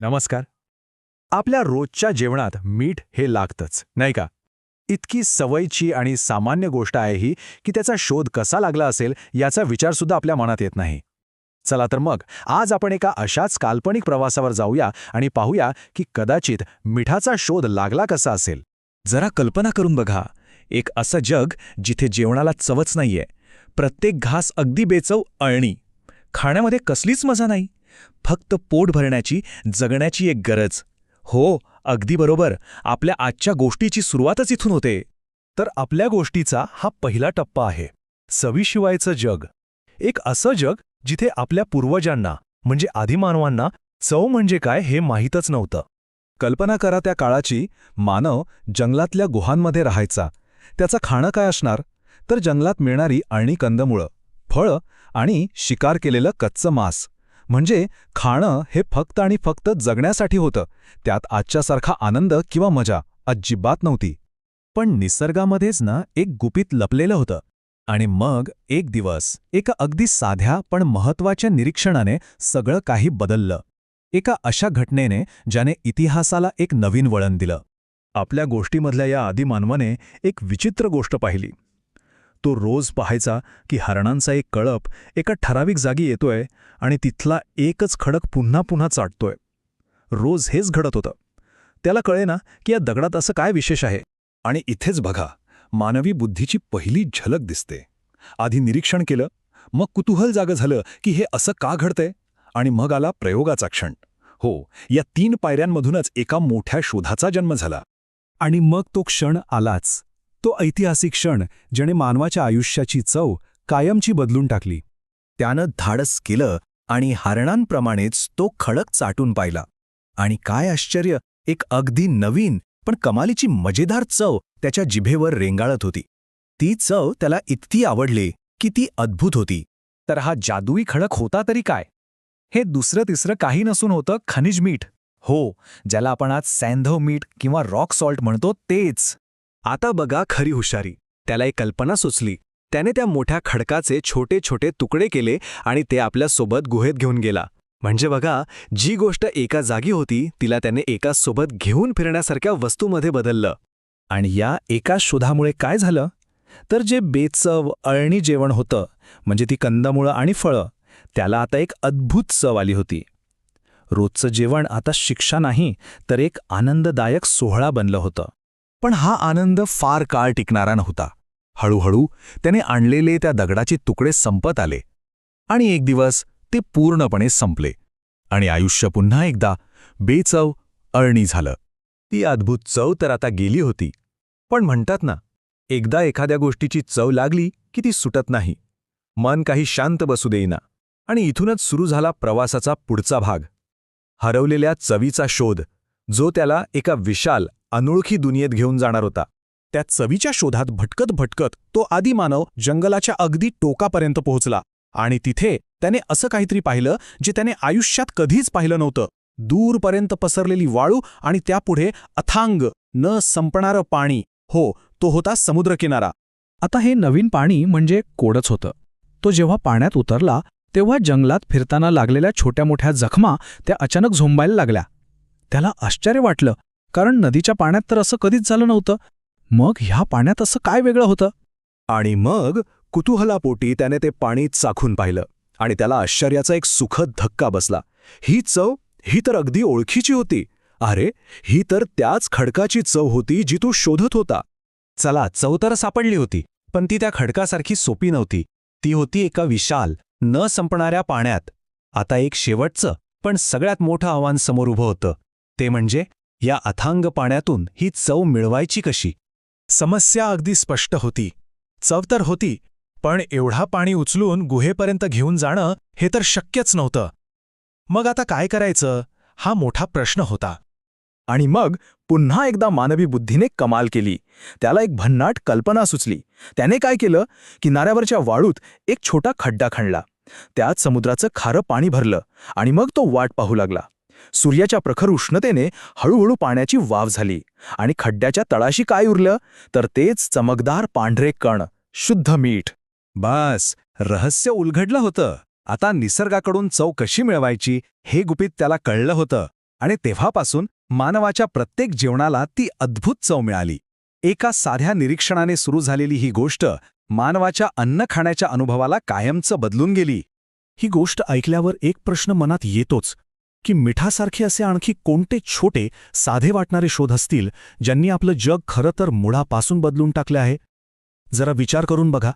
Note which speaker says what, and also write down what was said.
Speaker 1: नमस्कार. आपल्या रोजच्या जेवणात मीठ हे लागतंच, नाही का? इतकी सवयीची आणि सामान्य गोष्ट आहे ही की त्याचा शोध कसा लागला असेल याचा विचारसुद्धा आपल्या मनात येत नाही. चला तर मग आज आपण एका अशाच काल्पनिक प्रवासावर जाऊया आणि पाहूया की कदाचित मिठाचा शोध लागला कसा असेल.
Speaker 2: जरा कल्पना करून बघा, एक असं जग जिथे जेवणाला चवच नाहीये. प्रत्येक घास अगदी बेचव अळणी. खाण्यामध्ये कसलीच मजा नाही. फक्त पोट भरण्याची, जगण्याची एक गरज. हो, अगदी बरोबर. आपल्या आजच्या गोष्टीची सुरुवातच इथून होते.
Speaker 1: तर आपल्या गोष्टीचा हा पहिला टप्पा आहे, चवीशिवायचं जग. एक असं जग जिथे आपल्या पूर्वजांना म्हणजे आदिमानवांना चव म्हणजे काय हे माहीतच नव्हतं. कल्पना करा त्या काळाची. मानव जंगलातल्या गुहांमध्ये राहायचा. त्याचं खाणं काय असणार? तर जंगलात मिळणारी अळणी कंदमुळं, फळं आणि शिकार केलेलं कच्चं मांस. म्हणजे खाणं हे फक्त आणि फक्त जगण्यासाठी होतं. त्यात आजच्यासारखा आनंद किंवा मजा अजिबात नव्हती. पण निसर्गामध्येच ना एक गुपित लपलेलं होतं. आणि मग एक दिवस एका अगदी साध्या पण महत्त्वाच्या निरीक्षणाने सगळं काही बदललं. एका अशा घटनेने ज्याने इतिहासाला एक नवीन वळण दिलं. आपल्या गोष्टीमधल्या या आदिमानवाने एक विचित्र गोष्ट पाहिली. तो रोज पाहायचा की हरणांचा एक कळप एका ठराविक जागी येतोय आणि तिथला एकच खडक पुन्हा पुन्हा चाटतोय. रोज हेच घडत होतं. त्याला कळेना की या दगडात असं काय विशेष आहे. आणि इथेच बघा, मानवी बुद्धीची पहिली झलक दिसते. आधी निरीक्षण केलं, मग कुतूहल जागं झालं की हे असं का घडतंय, आणि मग आला प्रयोगाचा क्षण. हो, या 3 पायऱ्यांमधूनच एका मोठ्या शोधाचा जन्म झाला. आणि मग तो क्षण आलाच. तो ऐतिहासिक क्षण ज्याने मानवाच्या आयुष्याची चव कायमची बदलून टाकली.
Speaker 2: त्यानं धाडस केलं आणि हरणांप्रमाणेच तो खडक चाटून पाहिला. आणि काय आश्चर्य, एक अगदी नवीन पण कमालीची मजेदार चव त्याच्या जिभेवर रेंगाळत होती. ती चव त्याला इतकी आवडली की ती अद्भुत होती.
Speaker 1: तर हा जादुई खडक होता तरी काय? हे दुसरं तिसरं काही नसून होतं खनिज मीठ. हो, ज्याला आपण आज सॅन्धव मीठ किंवा रॉक सॉल्ट म्हणतो तेच. आता बघा खरी हुशारी. त्याला एक कल्पना सुचली. त्याने त्या मोठ्या खडकाचे छोटे छोटे तुकडे केले आणि ते आपल्यासोबत गुहेत घेऊन गेला. म्हणजे बघा, जी गोष्ट एका जागी होती तिला त्याने एका सोबत घेऊन फिरण्यासारख्या वस्तूमध्ये बदललं. आणि या एका शोधामुळे काय झालं तर जे बेचव अळणी जेवण होतं, म्हणजे ती कंदमुळं आणि फळं, त्याला आता एक अद्भुत चव आली होती. रोजचं जेवण आता शिक्षा नाही तर एक आनंददायक सोहळा बनलं होतं. पण हा आनंद फार काळ टिकणारा नव्हता. हळूहळू त्याने आणलेले त्या दगडाचे तुकडे संपत आले. आणि एक दिवस ते पूर्णपणे संपले. आणि आयुष्य पुन्हा एकदा बेचव अळणी झालं. ती अद्भुत चव तर आता गेली होती. पण म्हणतात ना, एकदा एखाद्या गोष्टीची चव लागली की ती सुटत नाही. मन काही शांत बसू देईना. आणि इथूनच सुरू झाला प्रवासाचा पुढचा भाग. हरवलेल्या चवीचा शोध, जो त्याला एका विशाल अनोळखी दुनियेत घेऊन जाणार होता. त्या चवीच्या शोधात भटकत भटकत तो आदिमानव जंगलाच्या अगदी टोकापर्यंत पोहोचला. आणि तिथे त्याने असं काहीतरी पाहिलं जे त्याने आयुष्यात कधीच पाहिलं नव्हतं. दूरपर्यंत पसरलेली वाळू आणि त्यापुढे अथांग न संपणारं पाणी. हो, तो होता समुद्रकिनारा. आता हे नवीन पाणी म्हणजे कोडच होतं. तो जेव्हा पाण्यात उतरला तेव्हा जंगलात फिरताना लागलेल्या छोट्या मोठ्या जखमा त्या अचानक झोंबायला लागल्या. त्याला आश्चर्य वाटलं, कारण नदीच्या पाण्यात तर असं कधीच झालं नव्हतं. मग ह्या पाण्यात असं काय वेगळं होतं? आणि मग कुतूहलापोटी त्याने ते पाणी चाखून पाहिलं. आणि त्याला आश्चर्याचा एक सुखद धक्का बसला. ही चव, ही तर अगदी ओळखीची होती. अरे, ही तर त्याच खडकाची चव होती जी तो शोधत होता. चला, चव तर सापडली होती, पण ती त्या खडकासारखी सोपी नव्हती. ती होती एका विशाल न संपणाऱ्या पाण्यात. आता एक शेवटचं पण सगळ्यात मोठं आव्हान समोर उभं होतं. ते म्हणजे या अथांग पाण्यातून ही चव मिळवायची कशी? समस्या अगदी स्पष्ट होती. चव तर होती, पण एवढा पाणी उचलून गुहेपर्यंत घेऊन जाणं हे तर शक्यच नव्हतं. मग आता काय करायचं, हा मोठा प्रश्न होता. आणि मग पुन्हा एकदा मानवी बुद्धीने कमाल केली. त्याला एक भन्नाट कल्पना सुचली. त्याने काय केलं, किनाऱ्यावरच्या वाळूत एक छोटा खड्डा खणला. त्यात समुद्राचं खारं पाणी भरलं आणि मग तो वाट पाहू लागला. सूर्याच्या प्रखर उष्णतेने हळूहळू पाण्याची वाफ झाली. आणि खड्ड्याच्या तळाशी काय उरलं तर तेच चमकदार पांढरे कण, शुद्ध मीठ. बस, रहस्य उलगडलं होतं. आता निसर्गाकडून चव कशी मिळवायची हे गुपित त्याला कळलं होतं. आणि तेव्हापासून मानवाच्या प्रत्येक जेवणाला ती अद्भुत चव मिळाली. एका साध्या निरीक्षणाने सुरू झालेली ही गोष्ट मानवाच्या अन्न खाण्याच्या अनुभवाला कायमचं बदलून गेली.
Speaker 3: ही गोष्ट ऐकल्यावर एक प्रश्न मनात येतोच की मिठासारखे असे आणखी कोणते छोटे साधे वाटणारे शोध असतील ज्यांनी आपलं जग खरं तर मुळापासून बदलून टाकले आहे. जरा विचार करून बघा.